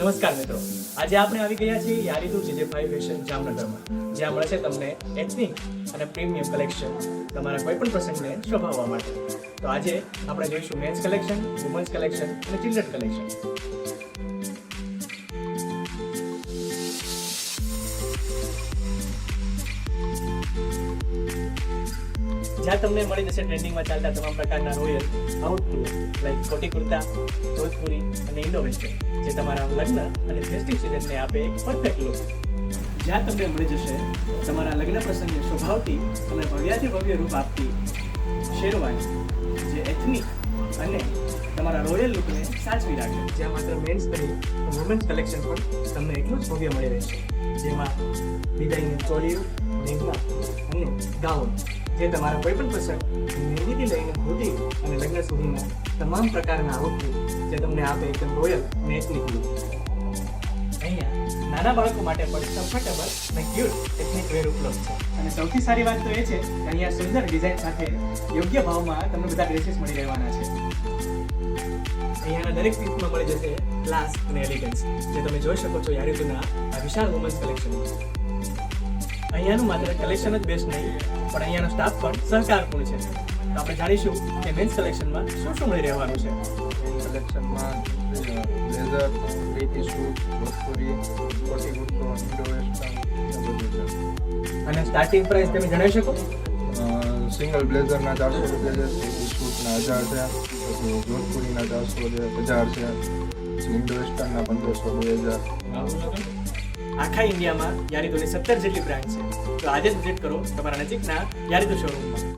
નમસ્કાર મિત્રો, આજે આપણે આવી ગયા છીએ યારીતુ JJ5 ફેશન જામનગરમાં, જ્યાં મળશે તમને એથનિક અને પ્રીમિયમ કલેક્શન તમારા કોઈ પણ પ્રસંગને શોભાવવા માટે. તો આજે આપણે જોઈશું મેન્સ કલેક્શન, વુમન્સ કલેક્શન અને ચિલ્ડ્રન કલેક્શન. જ્યાં તમને મળી જશે ટ્રેન્ડિંગમાં ચાલતા તમામ પ્રકારના રોયલ આઉટફિટ લાઈક કોટી કુર્તા, જોધપુરી અને ઇન્ડો વેસ્ટર્ન, જે તમારા લગ્ન અને ફેસ્ટિવ સિઝનને આપે એક પરફેક્ટ લુક. જ્યાં તમને મળી જશે તમારા લગ્ન પ્રસંગને શોભાવતી અને ભવ્યાથી ભવ્ય રૂપ આપતી શેરવાની, જે એથનિક અને તમારા રોયલ લુકને સાચવી રાખે. જ્યાં માત્ર મેન્સ નહીં તો વુમન્સ કલેક્શન પણ તમને એટલું જ ભવ્ય મળી રહેશે, જેમાં ડિઝાઇન ચોળીઓ, લેંઘા અને ગાઉન, જે તમારા કોઈ પણ પ્રસંગ મહેંદીથી લઈને ધોતી અને લગ્ન સુધીના તમામ પ્રકારના આઉટફિટ જે તમને આપે એકદમ રોયલ અને એથનિક લુક. અહીંયા નાના બાળકો માટે પણ કમ્ફર્ટેબલ અને ક્યુટ એથનિક વેર ઉપલબ્ધ છે. અને સૌથી સારી વાત તો એ છે કે અહીંયા સુંદર ડિઝાઇન સાથે યોગ્ય ભાવમાં તમને બધા ડ્રેસીસ મળી રહેવાના છે. અહીંયાના દરેક પીસમાં મળી જશે ક્લાસ અને એલિગન્સ, જે તમે જોઈ શકો છો યારીતુના આ વિશાળ વુમન્સ કલેક્શન. અહીંયાનું માત્ર કલેક્શન જ બેસ્ટ નહીં, પણ અહીંયાનો સ્ટાફ પણ સહકારપૂર્ણ છે. તો આપણે જાણીશું કે મેન્સ કલેક્શનમાં શું શું મળી રહેવાનું છે. કલેક્શનમાં blazer, three piece suit, Bhojpuri, કોટી કુર્તો, ઇન્ડો વેસ્ટર્ન બધું છે. અને સ્ટાર્ટિંગ પ્રાઇસ તમે જણાવી શકો? સિંગલ બ્લેઝરના 400 રૂપિયા છે, થ્રી પીસ સૂટના 1000 છે, પછી જોધપુરીના 400 છે, 1000 છે, ઇન્ડો વેસ્ટર્નના 1500 2000. આખા ઇન્ડિયામાં યારીતુની 17 જેટલી બ્રાન્ડ છે. તો આજે જ વિઝિટ કરો તમારા નજીકના યારીતુ શોરૂમમાં.